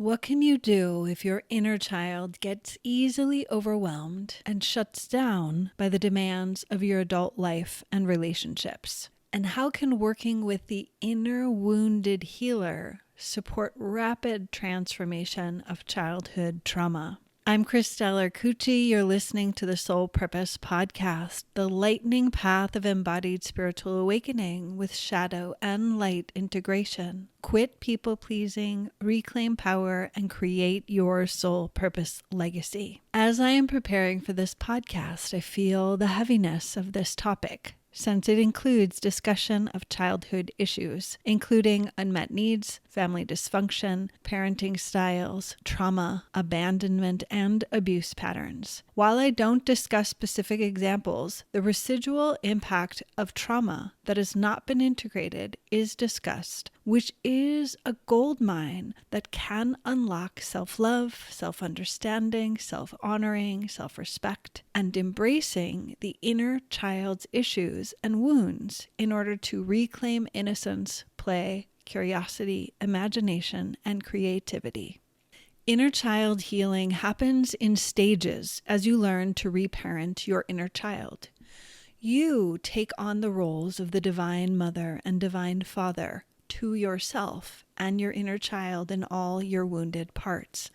What can you do if your inner child gets easily overwhelmed and shuts down by the demands of your adult life and relationships? And how can working with the inner wounded healer support rapid transformation of childhood trauma? I'm Christelle Arcucci. You're listening to the Soul Purpose Podcast, the lightning path of embodied spiritual awakening with shadow and light integration. Quit people-pleasing, reclaim power, and create your soul purpose legacy. As I am preparing for this podcast, I feel the heaviness of this topic, since it includes discussion of childhood issues, including unmet needs, family dysfunction, parenting styles, trauma, abandonment, and abuse patterns. While I don't discuss specific examples, the residual impact of trauma that has not been integrated is discussed, which is a gold mine that can unlock self-love, self-understanding, self-honoring, self-respect, and embracing the inner child's issues and wounds in order to reclaim innocence, play, curiosity, imagination, and creativity. Inner child healing happens in stages as you learn to reparent your inner child. You take on the roles of the divine mother and divine father to yourself and your inner child in all your wounded parts.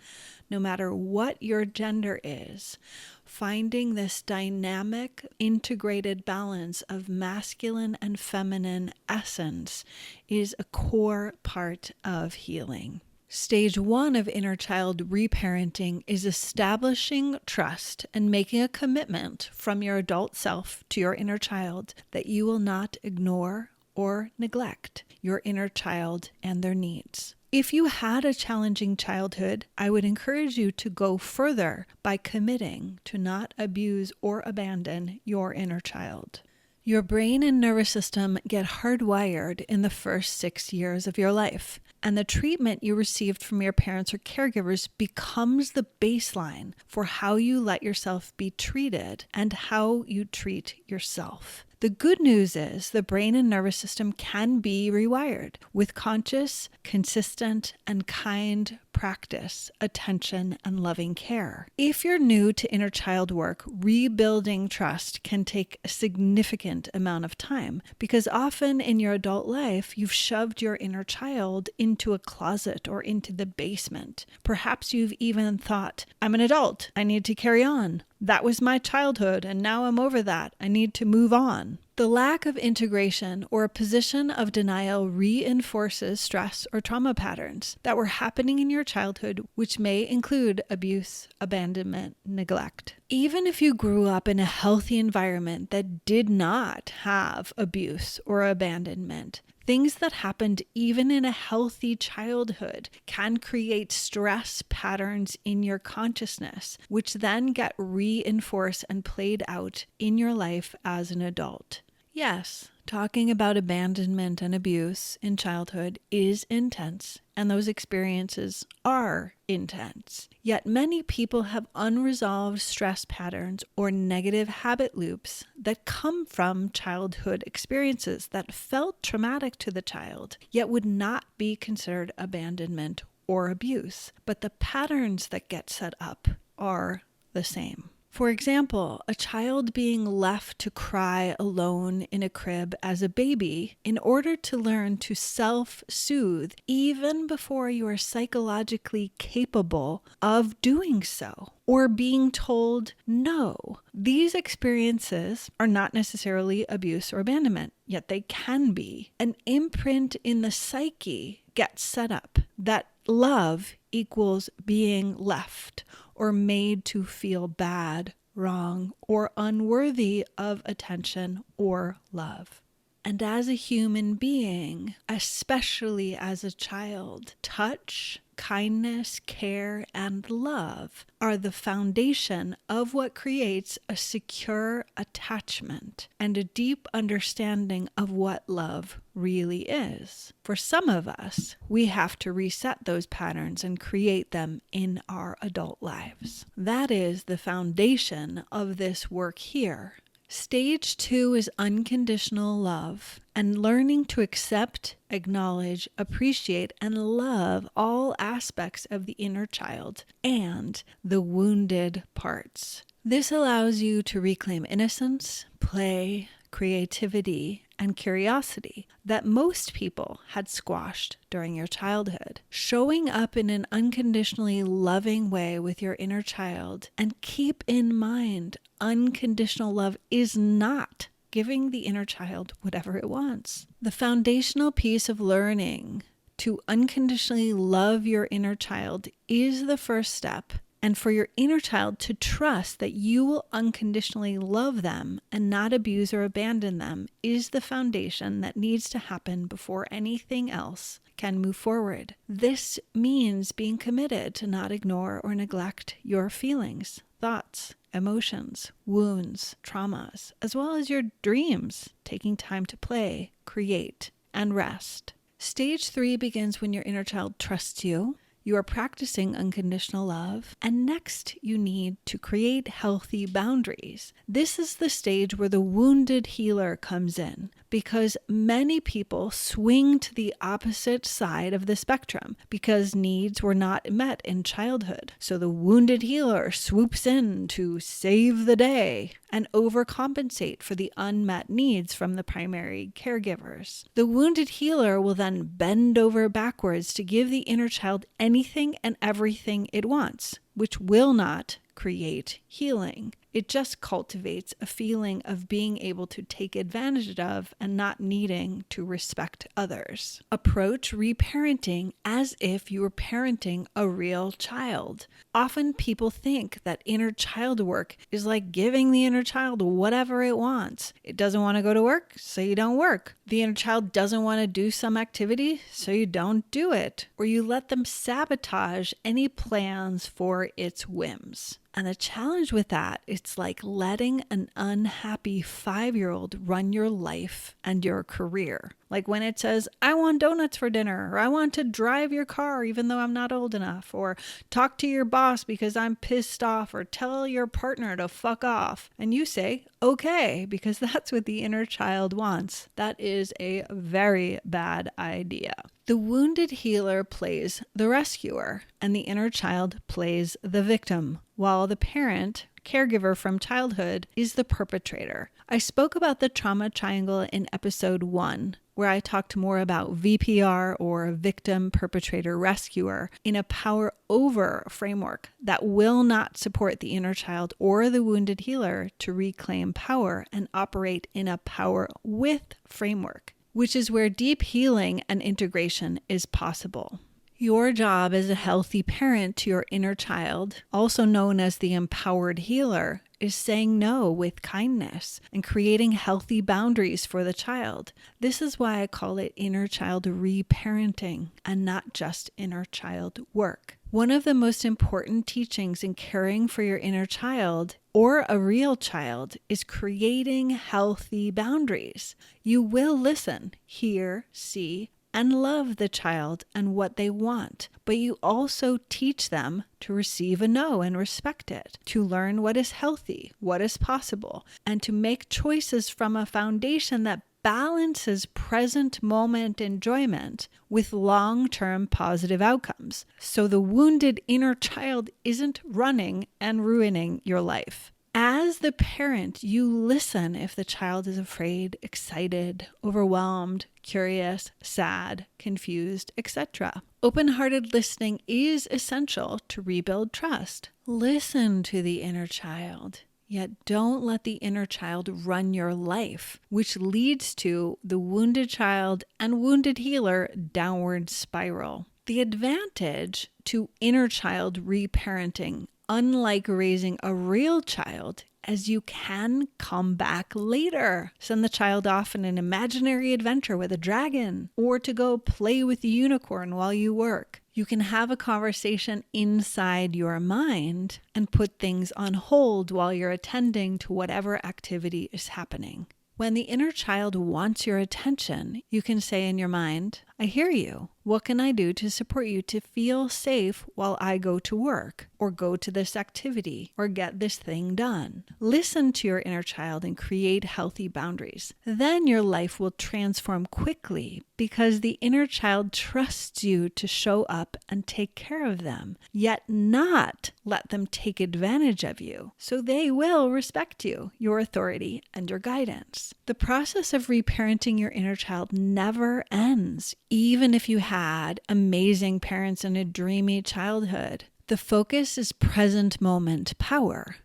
No matter what your gender is, finding this dynamic, integrated balance of masculine and feminine essence is a core part of healing. Stage 1 of inner child reparenting is establishing trust and making a commitment from your adult self to your inner child that you will not ignore or neglect your inner child and their needs. If you had a challenging childhood, I would encourage you to go further by committing to not abuse or abandon your inner child. Your brain and nervous system get hardwired in the first 6 years of your life, and the treatment you received from your parents or caregivers becomes the baseline for how you let yourself be treated and how you treat yourself. The good news is the brain and nervous system can be rewired with conscious, consistent, and kind practice, attention, and loving care. If you're new to inner child work, rebuilding trust can take a significant amount of time because often in your adult life, you've shoved your inner child into a closet or into the basement. Perhaps you've even thought, I'm an adult, I need to carry on. That was my childhood, and now I'm over that. I need to move on. The lack of integration or a position of denial reinforces stress or trauma patterns that were happening in your childhood, which may include abuse, abandonment, neglect. Even if you grew up in a healthy environment that did not have abuse or abandonment, things that happened even in a healthy childhood can create stress patterns in your consciousness, which then get reinforced and played out in your life as an adult. Yes, talking about abandonment and abuse in childhood is intense, and those experiences are intense. Yet many people have unresolved stress patterns or negative habit loops that come from childhood experiences that felt traumatic to the child, yet would not be considered abandonment or abuse. But the patterns that get set up are the same. For example, a child being left to cry alone in a crib as a baby in order to learn to self-soothe even before you are psychologically capable of doing so, or being told no. These experiences are not necessarily abuse or abandonment, yet they can be. An imprint in the psyche gets set up that love equals being left or made to feel bad, wrong, or unworthy of attention or love. And as a human being, especially as a child, touch, kindness, care, and love are the foundation of what creates a secure attachment and a deep understanding of what love really is. For some of us, we have to reset those patterns and create them in our adult lives. That is the foundation of this work here. Stage 2 is unconditional love and learning to accept, acknowledge, appreciate, and love all aspects of the inner child and the wounded parts. This allows you to reclaim innocence, play, creativity, and curiosity that most people had squashed during your childhood. Showing up in an unconditionally loving way with your inner child, and keep in mind, unconditional love is not giving the inner child whatever it wants. The foundational piece of learning to unconditionally love your inner child is the first step. And for your inner child to trust that you will unconditionally love them and not abuse or abandon them is the foundation that needs to happen before anything else can move forward. This means being committed to not ignore or neglect your feelings, thoughts, emotions, wounds, traumas, as well as your dreams, taking time to play, create, and rest. Stage 3 begins when your inner child trusts you. You are practicing unconditional love, and next you need to create healthy boundaries. This is the stage where the wounded healer comes in, because many people swing to the opposite side of the spectrum because needs were not met in childhood. So the wounded healer swoops in to save the day and overcompensate for the unmet needs from the primary caregivers. The wounded healer will then bend over backwards to give the inner child anything and everything it wants, which will not create healing. It just cultivates a feeling of being able to take advantage of and not needing to respect others. Approach reparenting as if you were parenting a real child. Often people think that inner child work is like giving the inner child whatever it wants. It doesn't want to go to work, so you don't work. The inner child doesn't want to do some activity, so you don't do it. Or you let them sabotage any plans for its whims. And the challenge with that, it's like letting an unhappy 5-year-old run your life and your career. Like when it says, I want donuts for dinner, or I want to drive your car even though I'm not old enough, or talk to your boss because I'm pissed off, or tell your partner to fuck off. And you say, okay, because that's what the inner child wants. That is a very bad idea. The wounded healer plays the rescuer, and the inner child plays the victim, while the parent, caregiver from childhood, is the perpetrator. I spoke about the trauma triangle in episode 1, where I talked more about VPR, or victim, perpetrator, rescuer, in a power over framework that will not support the inner child or the wounded healer to reclaim power and operate in a power with framework, which is where deep healing and integration is possible. Your job as a healthy parent to your inner child, also known as the empowered healer, is saying no with kindness and creating healthy boundaries for the child. This is why I call it inner child reparenting and not just inner child work. One of the most important teachings in caring for your inner child or a real child is creating healthy boundaries. You will listen, hear, see, and love the child and what they want, but you also teach them to receive a no and respect it, to learn what is healthy, what is possible, and to make choices from a foundation that balances present moment enjoyment with long-term positive outcomes, so the wounded inner child isn't running and ruining your life. As the parent, you listen if the child is afraid, excited, overwhelmed, curious, sad, confused, etc. Open-hearted listening is essential to rebuild trust. Listen to the inner child, yet don't let the inner child run your life, which leads to the wounded child and wounded healer downward spiral. The advantage to inner child reparenting, unlike raising a real child, as you can come back later. Send the child off on an imaginary adventure with a dragon, or to go play with the unicorn while you work. You can have a conversation inside your mind and put things on hold while you're attending to whatever activity is happening. When the inner child wants your attention, you can say in your mind, I hear you. What can I do to support you to feel safe while I go to work or go to this activity or get this thing done? Listen to your inner child and create healthy boundaries. Then your life will transform quickly because the inner child trusts you to show up and take care of them, yet not let them take advantage of you. So they will respect you, your authority, and your guidance. The process of reparenting your inner child never ends, even if you had amazing parents and a dreamy childhood. The focus is present moment power.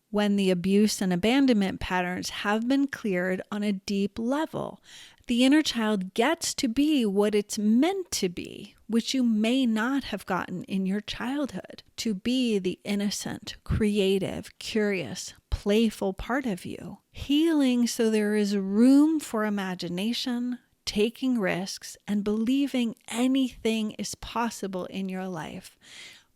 When the abuse and abandonment patterns have been cleared on a deep level, the inner child gets to be what it's meant to be, which you may not have gotten in your childhood, to be the innocent, creative, curious, playful part of you. Healing so there is room for imagination, taking risks, and believing anything is possible in your life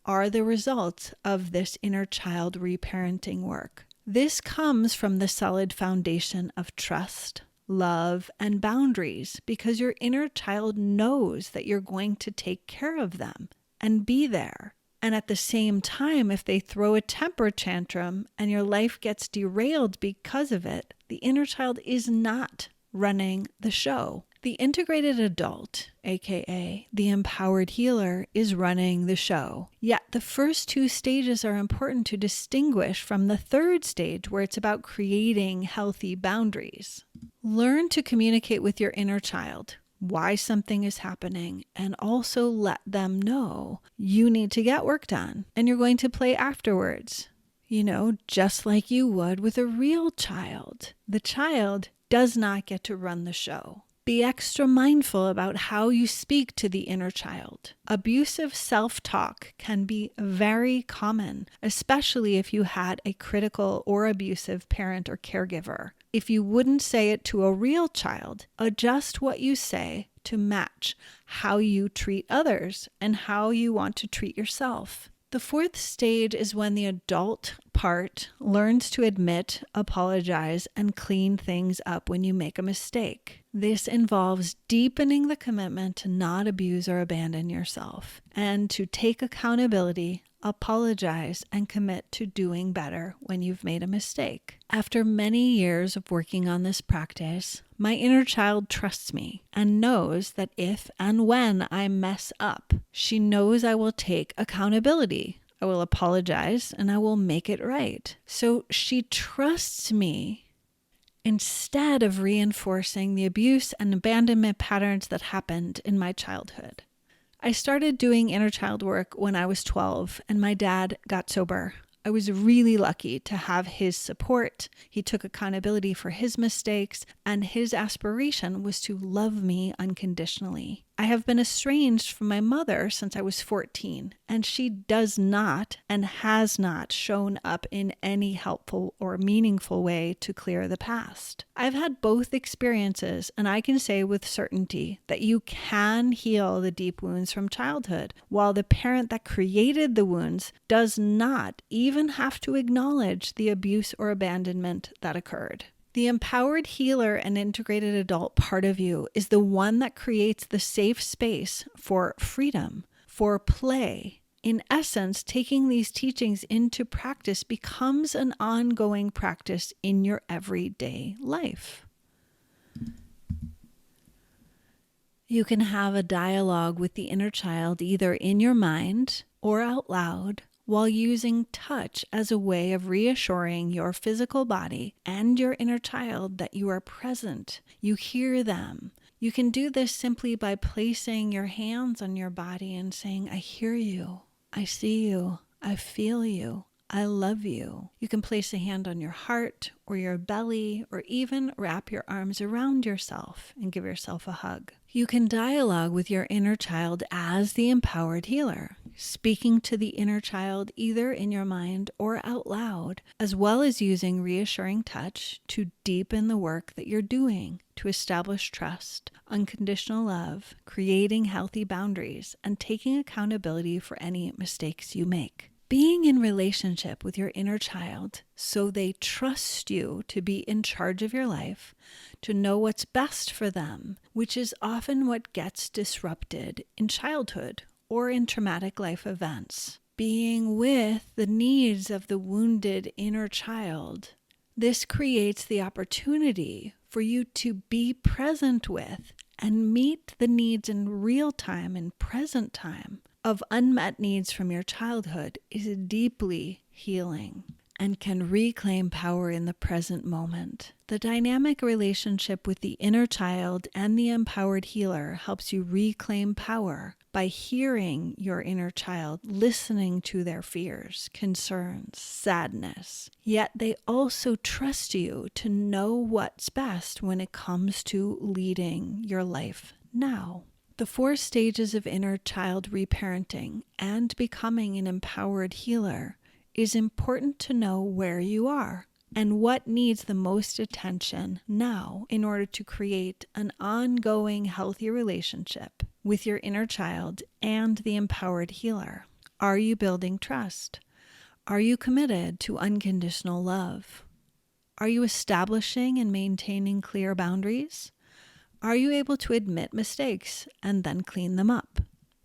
are the results of this inner child reparenting work. This comes from the solid foundation of trust, love, and boundaries because your inner child knows that you're going to take care of them and be there. And at the same time, if they throw a temper tantrum and your life gets derailed because of it, the inner child is not running the show. The integrated adult, aka the empowered healer, is running the show. Yet the first two stages are important to distinguish from the third stage where it's about creating healthy boundaries. Learn to communicate with your inner child why something is happening and also let them know you need to get work done and you're going to play afterwards. Just like you would with a real child. The child does not get to run the show. Be extra mindful about how you speak to the inner child. Abusive self-talk can be very common, especially if you had a critical or abusive parent or caregiver. If you wouldn't say it to a real child, adjust what you say to match how you treat others and how you want to treat yourself. The fourth stage is when the adult part learns to admit, apologize, and clean things up when you make a mistake. This involves deepening the commitment to not abuse or abandon yourself and to take accountability, apologize, and commit to doing better when you've made a mistake. After many years of working on this practice, my inner child trusts me and knows that if and when I mess up, she knows I will take accountability. I will apologize and I will make it right. So she trusts me instead of reinforcing the abuse and abandonment patterns that happened in my childhood. I started doing inner child work when I was 12 and my dad got sober. I was really lucky to have his support. He took accountability for his mistakes, and his aspiration was to love me unconditionally. I have been estranged from my mother since I was 14, and she does not and has not shown up in any helpful or meaningful way to clear the past. I've had both experiences, and I can say with certainty that you can heal the deep wounds from childhood, while the parent that created the wounds does not even have to acknowledge the abuse or abandonment that occurred. The empowered healer and integrated adult part of you is the one that creates the safe space for freedom, for play. In essence, taking these teachings into practice becomes an ongoing practice in your everyday life. You can have a dialogue with the inner child either in your mind or out loud, while using touch as a way of reassuring your physical body and your inner child that you are present. You hear them. You can do this simply by placing your hands on your body and saying, I hear you, I see you, I feel you, I love you. You can place a hand on your heart or your belly, or even wrap your arms around yourself and give yourself a hug. You can dialogue with your inner child as the empowered healer, speaking to the inner child either in your mind or out loud, as well as using reassuring touch to deepen the work that you're doing to establish trust, unconditional love, creating healthy boundaries, and taking accountability for any mistakes you make. Being in relationship with your inner child so they trust you to be in charge of your life, to know what's best for them, which is often what gets disrupted in childhood or in traumatic life events. Being with the needs of the wounded inner child, this creates the opportunity for you to be present with and meet the needs in real time and present time of unmet needs from your childhood is deeply healing and can reclaim power in the present moment. The dynamic relationship with the inner child and the empowered healer helps you reclaim power by hearing your inner child, listening to their fears, concerns, sadness. Yet they also trust you to know what's best when it comes to leading your life now. The 4 stages of inner child reparenting and becoming an empowered healer is important to know where you are and what needs the most attention now in order to create an ongoing healthy relationship with your inner child and the empowered healer. Are you building trust? Are you committed to unconditional love? Are you establishing and maintaining clear boundaries? Are you able to admit mistakes and then clean them up?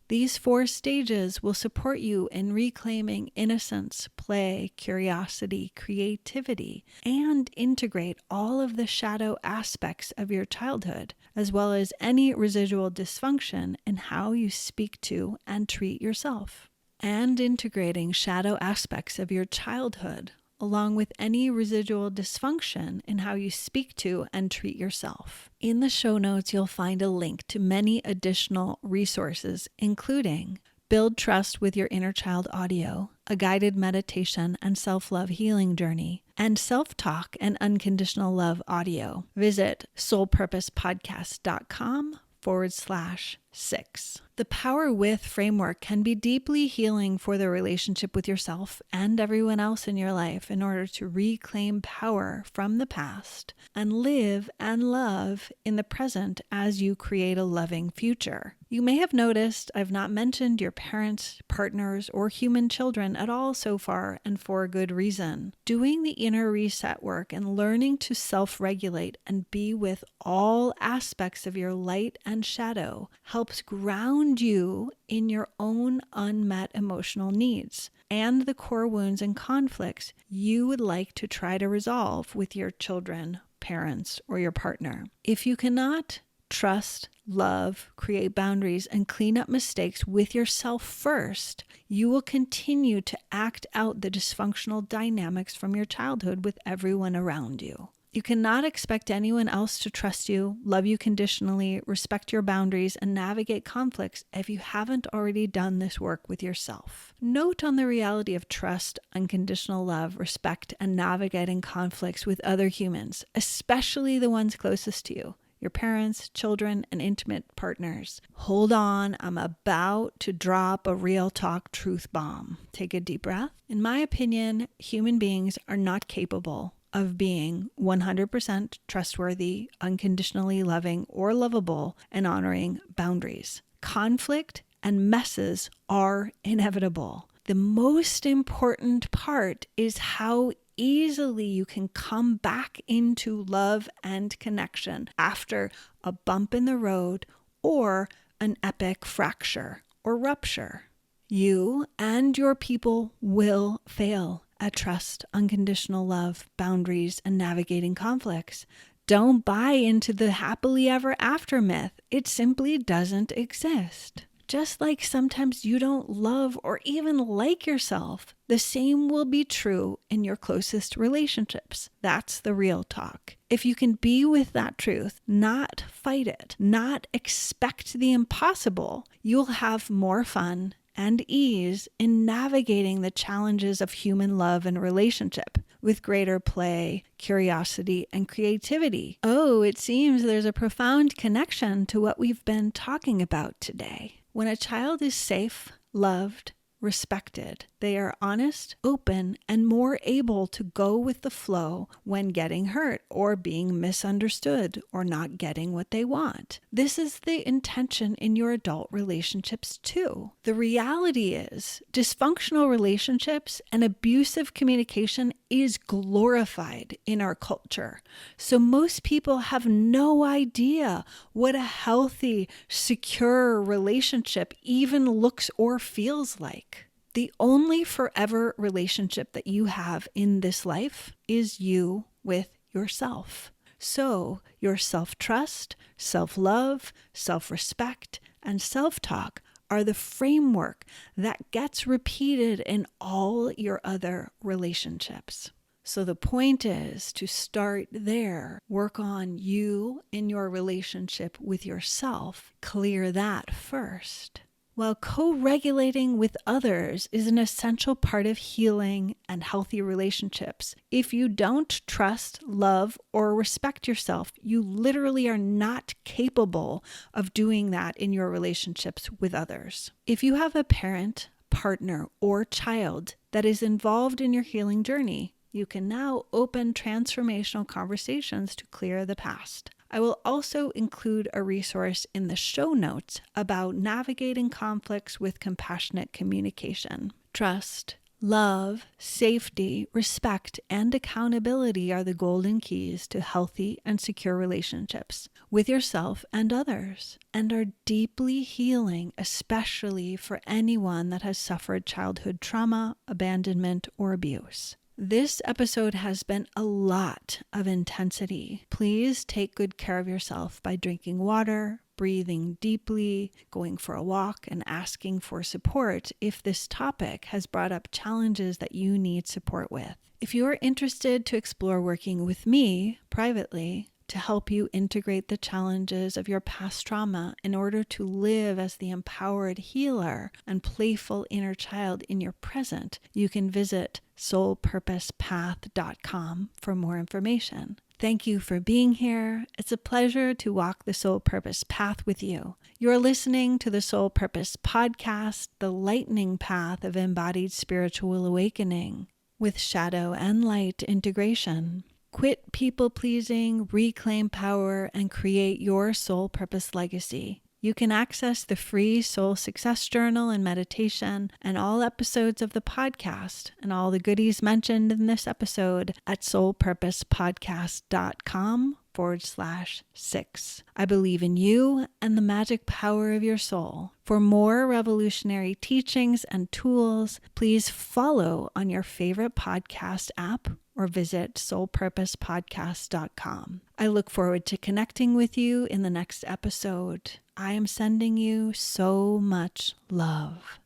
These 4 stages will support you in reclaiming innocence, play, curiosity, creativity, and integrate all of the shadow aspects of your childhood, as well as any residual dysfunction in how you speak to and treat yourself. And integrating shadow aspects of your childhood along with any residual dysfunction in how you speak to and treat yourself. In the show notes, you'll find a link to many additional resources, including Build Trust with Your Inner Child audio, a guided meditation and self-love healing journey, and self-talk and unconditional love audio. Visit soulpurposepodcast.com/6. The Power With framework can be deeply healing for the relationship with yourself and everyone else in your life in order to reclaim power from the past and live and love in the present as you create a loving future. You may have noticed I've not mentioned your parents, partners, or human children at all so far, and for a good reason. Doing the inner reset work and learning to self-regulate and be with all aspects of your light and shadow helps ground you in your own unmet emotional needs and the core wounds and conflicts you would like to try to resolve with your children, parents, or your partner. If you cannot trust, love, create boundaries, and clean up mistakes with yourself first, you will continue to act out the dysfunctional dynamics from your childhood with everyone around you. You cannot expect anyone else to trust you, love you conditionally, respect your boundaries, and navigate conflicts if you haven't already done this work with yourself. Note on the reality of trust, unconditional love, respect, and navigating conflicts with other humans, especially the ones closest to you, your parents, children, and intimate partners. Hold on, I'm about to drop a real talk truth bomb. Take a deep breath. In my opinion, human beings are not capable of being 100% trustworthy, unconditionally loving, or lovable, and honoring boundaries. Conflict and messes are inevitable. The most important part is how easily you can come back into love and connection after a bump in the road or an epic fracture or rupture. You and your people will fail at trust, unconditional love, boundaries, and navigating conflicts. Don't buy into the happily ever after myth. It simply doesn't exist. Just like sometimes you don't love or even like yourself, the same will be true in your closest relationships. That's the real talk. If you can be with that truth, not fight it, not expect the impossible, you'll have more fun and ease in navigating the challenges of human love and relationship with greater play, curiosity, and creativity. Oh, it seems there's a profound connection to what we've been talking about today. When a child is safe, loved, respected. They are honest, open, and more able to go with the flow when getting hurt or being misunderstood or not getting what they want. This is the intention in your adult relationships too. The reality is, dysfunctional relationships and abusive communication is glorified in our culture. So most people have no idea what a healthy, secure relationship even looks or feels like. The only forever relationship that you have in this life is you with yourself. So your self-trust, self-love, self-respect, and self-talk are the framework that gets repeated in all your other relationships. So the point is to start there, work on you in your relationship with yourself, clear that first. While co-regulating with others is an essential part of healing and healthy relationships, if you don't trust, love, or respect yourself, you literally are not capable of doing that in your relationships with others. If you have a parent, partner, or child that is involved in your healing journey, you can now open transformational conversations to clear the past. I will also include a resource in the show notes about navigating conflicts with compassionate communication. Trust, love, safety, respect, and accountability are the golden keys to healthy and secure relationships with yourself and others, and are deeply healing, especially for anyone that has suffered childhood trauma, abandonment, or abuse. This episode has been a lot of intensity. Please take good care of yourself by drinking water, breathing deeply, going for a walk, and asking for support if this topic has brought up challenges that you need support with. If you are interested to explore working with me privately to help you integrate the challenges of your past trauma in order to live as the empowered healer and playful inner child in your present, you can visit soulpurposepath.com for more information. Thank you for being here. It's a pleasure to walk the Soul Purpose Path with you. You're listening to the Soul Purpose Podcast, the lightning path of embodied spiritual awakening with shadow and light integration. Quit people-pleasing, reclaim power, and create your soul purpose legacy. You can access the free Soul Success Journal and meditation and all episodes of the podcast and all the goodies mentioned in this episode at soulpurposepodcast.com/6. I believe in you and the magic power of your soul. For more revolutionary teachings and tools, please follow on your favorite podcast app or visit soulpurposepodcast.com. I look forward to connecting with you in the next episode. I am sending you so much love.